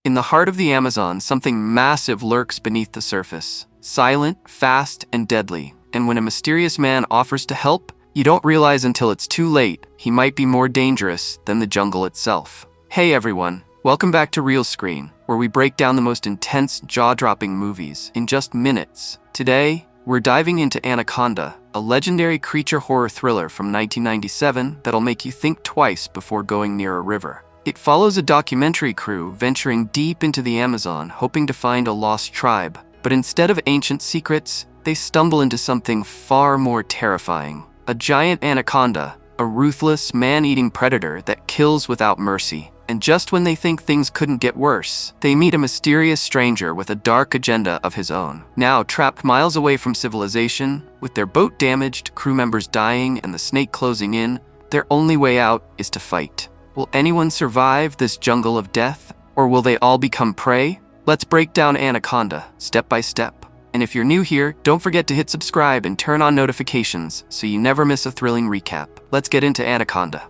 In the heart of the Amazon, something massive lurks beneath the surface. Silent, fast, and deadly. And when a mysterious man offers to help, you don't realize until it's too late he might be more dangerous than the jungle itself. Hey everyone, welcome back to Real Screen, where we break down the most intense, jaw-dropping movies in just minutes. Today, we're diving into Anaconda, a legendary creature horror thriller from 1997 that'll make you think twice before going near a river. It follows a documentary crew venturing deep into the Amazon hoping to find a lost tribe, but instead of ancient secrets, they stumble into something far more terrifying. A giant anaconda, a ruthless, man-eating predator that kills without mercy. And just when they think things couldn't get worse, they meet a mysterious stranger with a dark agenda of his own. Now trapped miles away from civilization, with their boat damaged, crew members dying, and the snake closing in, their only way out is to fight. Will anyone survive this jungle of death, or will they all become prey? Let's break down Anaconda, step by step. And if you're new here, don't forget to hit subscribe and turn on notifications so you never miss a thrilling recap. Let's get into Anaconda.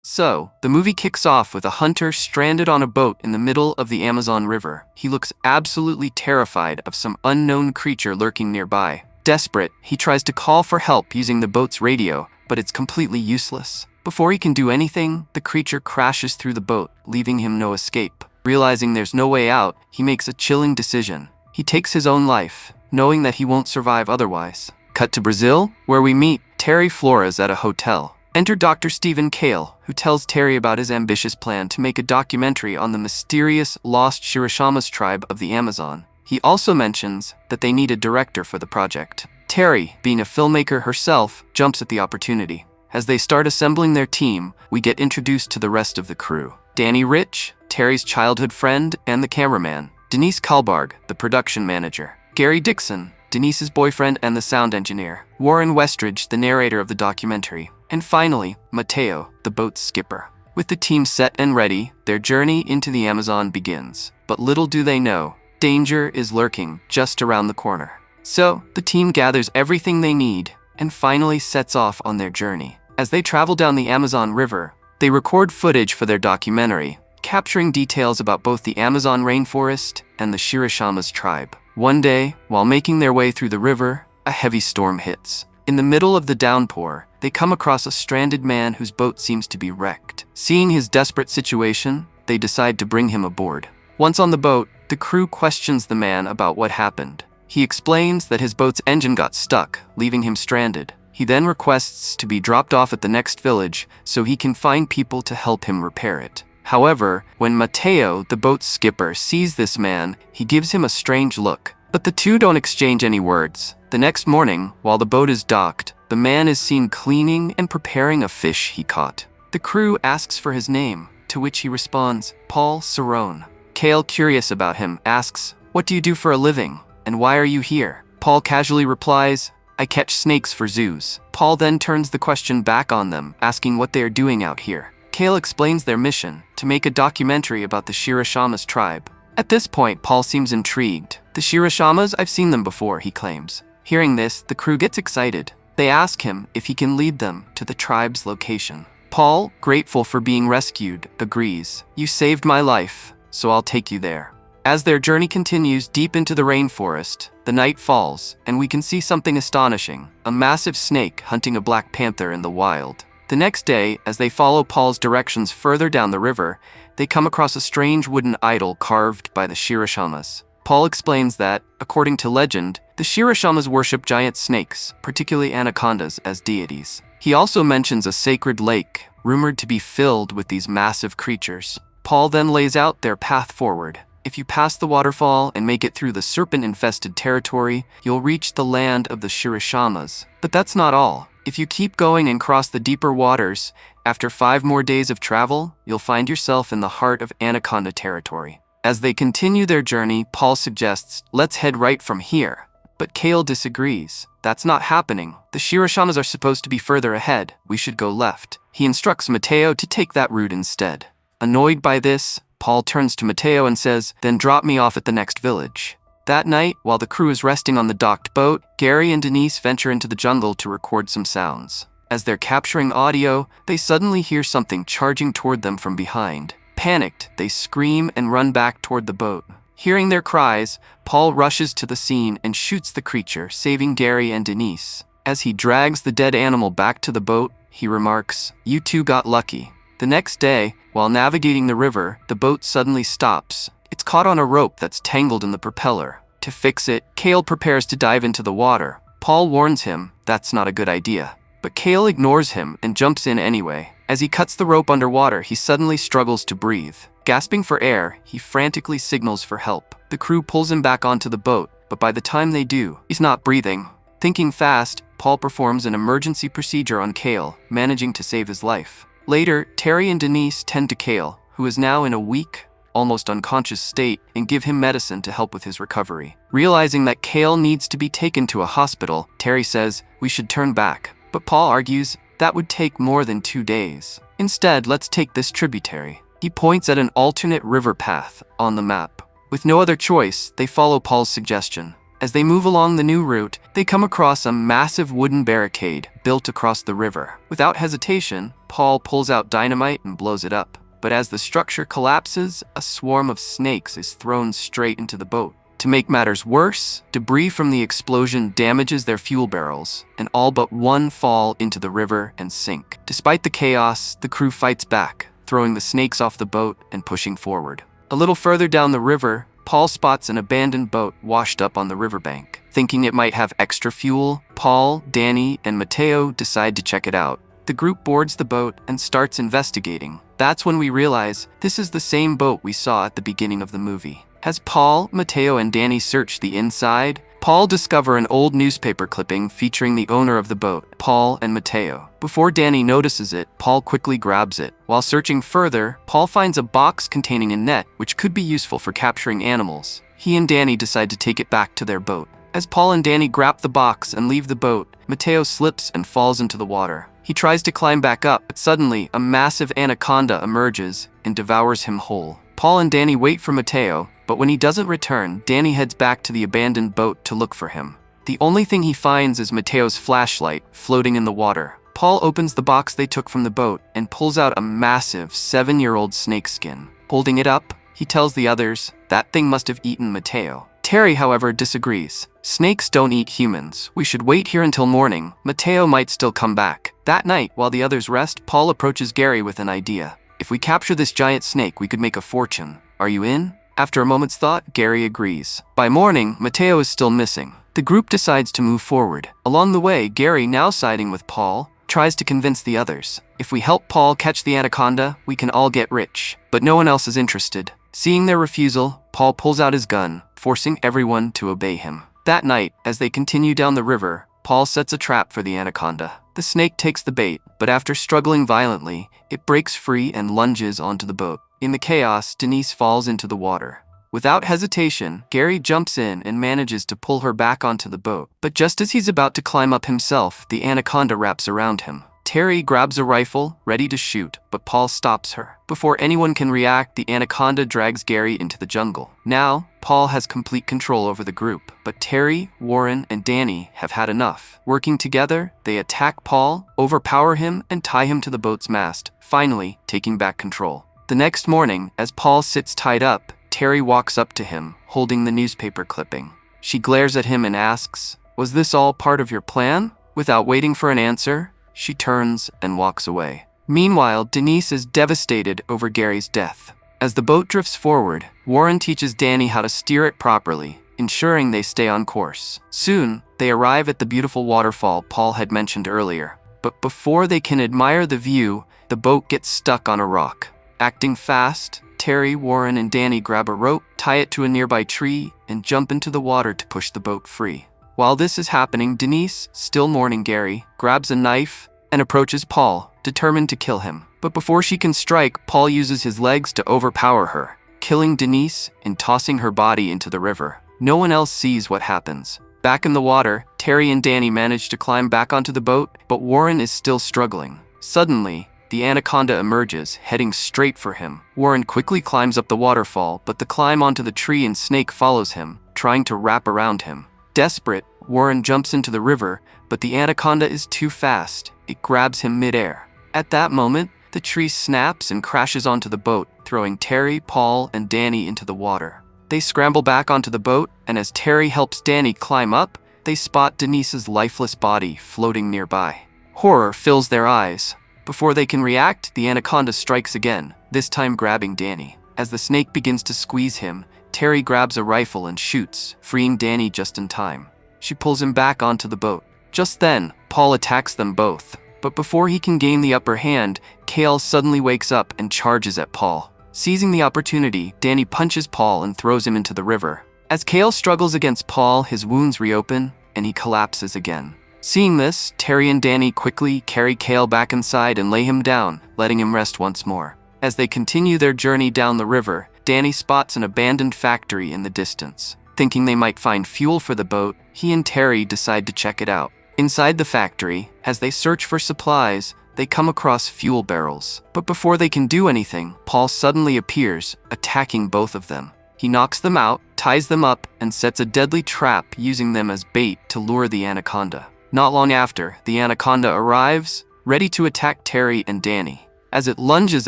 So, the movie kicks off with a hunter stranded on a boat in the middle of the Amazon River. He looks absolutely terrified of some unknown creature lurking nearby. Desperate, he tries to call for help using the boat's radio, but it's completely useless. Before he can do anything, the creature crashes through the boat, leaving him no escape. Realizing there's no way out, he makes a chilling decision. He takes his own life, knowing that he won't survive otherwise. Cut to Brazil, where we meet Terry Flores at a hotel. Enter Dr. Stephen Cale, who tells Terry about his ambitious plan to make a documentary on the mysterious lost Shirishama's tribe of the Amazon. He also mentions that they need a director for the project. Terry, being a filmmaker herself, jumps at the opportunity. As they start assembling their team, we get introduced to the rest of the crew. Danny Rich, Terry's childhood friend and the cameraman. Denise Kalbarg, the production manager. Gary Dixon, Denise's boyfriend and the sound engineer. Warren Westridge, the narrator of the documentary. And finally, Mateo, the boat's skipper. With the team set and ready, their journey into the Amazon begins. But little do they know, danger is lurking just around the corner. So, the team gathers everything they need and finally sets off on their journey. As they travel down the Amazon River, they record footage for their documentary, capturing details about both the Amazon rainforest and the Shirishama's tribe. One day, while making their way through the river, a heavy storm hits. In the middle of the downpour, they come across a stranded man whose boat seems to be wrecked. Seeing his desperate situation, they decide to bring him aboard. Once on the boat, the crew questions the man about what happened. He explains that his boat's engine got stuck, leaving him stranded. He then requests to be dropped off at the next village so he can find people to help him repair it. However, when Mateo, the boat's skipper, sees this man, he gives him a strange look. But the two don't exchange any words. The next morning, while the boat is docked, the man is seen cleaning and preparing a fish he caught. The crew asks for his name, to which he responds, Paul Cerrone. Cale, curious about him, asks, "What do you do for a living? And why are you here?" Paul casually replies, "I catch snakes for zoos." Paul then turns the question back on them, asking what they are doing out here. Cale explains their mission, to make a documentary about the Shirishama's tribe. At this point, Paul seems intrigued. "The Shirishamas, I've seen them before," he claims. Hearing this, the crew gets excited. They ask him if he can lead them to the tribe's location. Paul, grateful for being rescued, agrees. "You saved my life, so I'll take you there." As their journey continues deep into the rainforest, the night falls, and we can see something astonishing, a massive snake hunting a black panther in the wild. The next day, as they follow Paul's directions further down the river, they come across a strange wooden idol carved by the Shirishamas. Paul explains that, according to legend, the Shirishamas worship giant snakes, particularly anacondas, as deities. He also mentions a sacred lake, rumored to be filled with these massive creatures. Paul then lays out their path forward. If you pass the waterfall and make it through the serpent-infested territory, you'll reach the land of the Shirishamas. But that's not all. If you keep going and cross the deeper waters, after 5 more days of travel, you'll find yourself in the heart of Anaconda territory. As they continue their journey, Paul suggests, "Let's head right from here." But Cale disagrees. "That's not happening. The Shirishamas are supposed to be further ahead. We should go left." He instructs Mateo to take that route instead. Annoyed by this, Paul turns to Mateo and says, "Then drop me off at the next village." That night, while the crew is resting on the docked boat, Gary and Denise venture into the jungle to record some sounds. As they're capturing audio, they suddenly hear something charging toward them from behind. Panicked, they scream and run back toward the boat. Hearing their cries, Paul rushes to the scene and shoots the creature, saving Gary and Denise. As he drags the dead animal back to the boat, he remarks, "You two got lucky." The next day, while navigating the river, the boat suddenly stops. It's caught on a rope that's tangled in the propeller. To fix it, Cale prepares to dive into the water. Paul warns him that's not a good idea. But Cale ignores him and jumps in anyway. As he cuts the rope underwater, he suddenly struggles to breathe. Gasping for air, he frantically signals for help. The crew pulls him back onto the boat, but by the time they do, he's not breathing. Thinking fast, Paul performs an emergency procedure on Cale, managing to save his life. Later, Terry and Denise tend to Cale, who is now in a weak, almost unconscious state, and give him medicine to help with his recovery. Realizing that Cale needs to be taken to a hospital, Terry says, "We should turn back." But Paul argues that would take more than 2 days. "Instead, let's take this tributary." He points at an alternate river path on the map. With no other choice, they follow Paul's suggestion. As they move along the new route, they come across a massive wooden barricade built across the river. Without hesitation, Paul pulls out dynamite and blows it up. But as the structure collapses, a swarm of snakes is thrown straight into the boat. To make matters worse, debris from the explosion damages their fuel barrels, and all but one fall into the river and sink. Despite the chaos, the crew fights back, throwing the snakes off the boat and pushing forward. A little further down the river, Paul spots an abandoned boat washed up on the riverbank. Thinking it might have extra fuel, Paul, Danny, and Mateo decide to check it out. The group boards the boat and starts investigating. That's when we realize this is the same boat we saw at the beginning of the movie. As Paul, Mateo, and Danny search the inside, Paul discovers an old newspaper clipping featuring the owner of the boat, Paul and Mateo. Before Danny notices it, Paul quickly grabs it. While searching further, Paul finds a box containing a net, which could be useful for capturing animals. He and Danny decide to take it back to their boat. As Paul and Danny grab the box and leave the boat, Mateo slips and falls into the water. He tries to climb back up, but suddenly a massive anaconda emerges and devours him whole. Paul and Danny wait for Mateo, but when he doesn't return, Danny heads back to the abandoned boat to look for him. The only thing he finds is Mateo's flashlight floating in the water. Paul opens the box they took from the boat and pulls out a massive 7-year-old snakeskin. Holding it up, he tells the others that thing must have eaten Mateo. Terry, however, disagrees. "Snakes don't eat humans. We should wait here until morning. Mateo might still come back." That night, while the others rest, Paul approaches Gary with an idea. "If we capture this giant snake, we could make a fortune. Are you in?" After a moment's thought, Gary agrees. By morning, Mateo is still missing. The group decides to move forward. Along the way, Gary, now siding with Paul, tries to convince the others. "If we help Paul catch the anaconda, we can all get rich." But no one else is interested. Seeing their refusal, Paul pulls out his gun, forcing everyone to obey him. That night, as they continue down the river, Paul sets a trap for the anaconda. The snake takes the bait, but after struggling violently, it breaks free and lunges onto the boat. In the chaos, Denise falls into the water. Without hesitation, Gary jumps in and manages to pull her back onto the boat. But just as he's about to climb up himself, the anaconda wraps around him. Terry grabs a rifle, ready to shoot, but Paul stops her. Before anyone can react, the anaconda drags Gary into the jungle. Now, Paul has complete control over the group, but Terry, Warren, and Danny have had enough. Working together, they attack Paul, overpower him, and tie him to the boat's mast, finally taking back control. The next morning, as Paul sits tied up, Terry walks up to him, holding the newspaper clipping. She glares at him and asks, "Was this all part of your plan?" Without waiting for an answer, she turns and walks away. Meanwhile, Denise is devastated over Gary's death. As the boat drifts forward, Warren teaches Danny how to steer it properly, ensuring they stay on course. Soon, they arrive at the beautiful waterfall Paul had mentioned earlier. But before they can admire the view, the boat gets stuck on a rock. Acting fast, Terry, Warren, and Danny grab a rope, tie it to a nearby tree, and jump into the water to push the boat free. While this is happening, Denise, still mourning Gary, grabs a knife and approaches Paul, determined to kill him. But before she can strike, Paul uses his legs to overpower her, killing Denise and tossing her body into the river. No one else sees what happens. Back in the water, Terry and Danny manage to climb back onto the boat, but Warren is still struggling. Suddenly, the anaconda emerges, heading straight for him. Warren quickly climbs up the waterfall, but the climb onto the tree and snake follows him, trying to wrap around him. Desperate, Warren jumps into the river, but the anaconda is too fast. It grabs him midair. At that moment, the tree snaps and crashes onto the boat, throwing Terry, Paul, and Danny into the water. They scramble back onto the boat, and as Terry helps Danny climb up, they spot Denise's lifeless body floating nearby. Horror fills their eyes. Before they can react, the anaconda strikes again, this time grabbing Danny. As the snake begins to squeeze him, Terry grabs a rifle and shoots, freeing Danny just in time. She pulls him back onto the boat. Just then, Paul attacks them both. But before he can gain the upper hand, Cale suddenly wakes up and charges at Paul. Seizing the opportunity, Danny punches Paul and throws him into the river. As Cale struggles against Paul, his wounds reopen, and he collapses again. Seeing this, Terry and Danny quickly carry Cale back inside and lay him down, letting him rest once more. As they continue their journey down the river, Danny spots an abandoned factory in the distance. Thinking they might find fuel for the boat, he and Terry decide to check it out. Inside the factory, as they search for supplies, they come across fuel barrels. But before they can do anything, Paul suddenly appears, attacking both of them. He knocks them out, ties them up, and sets a deadly trap using them as bait to lure the anaconda. Not long after, the anaconda arrives, ready to attack Terry and Danny. As it lunges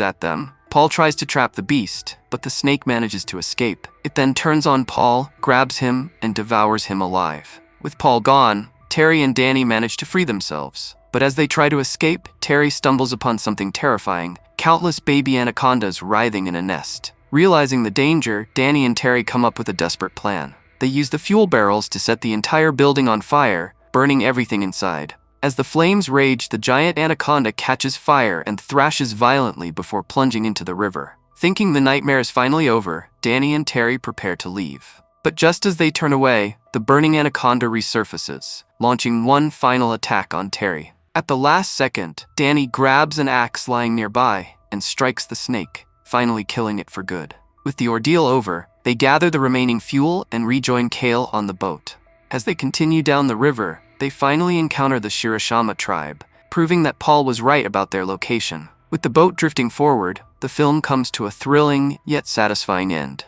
at them, Paul tries to trap the beast, but the snake manages to escape. It then turns on Paul, grabs him, and devours him alive. With Paul gone, Terry and Danny manage to free themselves. But as they try to escape, Terry stumbles upon something terrifying: countless baby anacondas writhing in a nest. Realizing the danger, Danny and Terry come up with a desperate plan. They use the fuel barrels to set the entire building on fire, burning everything inside. As the flames rage, the giant anaconda catches fire and thrashes violently before plunging into the river. Thinking the nightmare is finally over, Danny and Terry prepare to leave. But just as they turn away, the burning anaconda resurfaces, launching one final attack on Terry. At the last second, Danny grabs an axe lying nearby and strikes the snake, finally killing it for good. With the ordeal over, they gather the remaining fuel and rejoin Cale on the boat. As they continue down the river, they finally encounter the Shirashama tribe, proving that Paul was right about their location. With the boat drifting forward, the film comes to a thrilling yet satisfying end.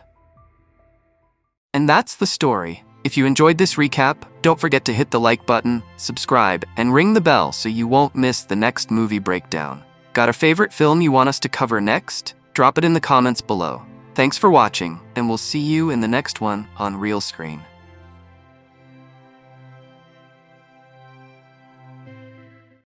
And that's the story. If you enjoyed this recap, don't forget to hit the like button, subscribe, and ring the bell so you won't miss the next movie breakdown. Got a favorite film you want us to cover next? Drop it in the comments below. Thanks for watching, and we'll see you in the next one on Real Screen.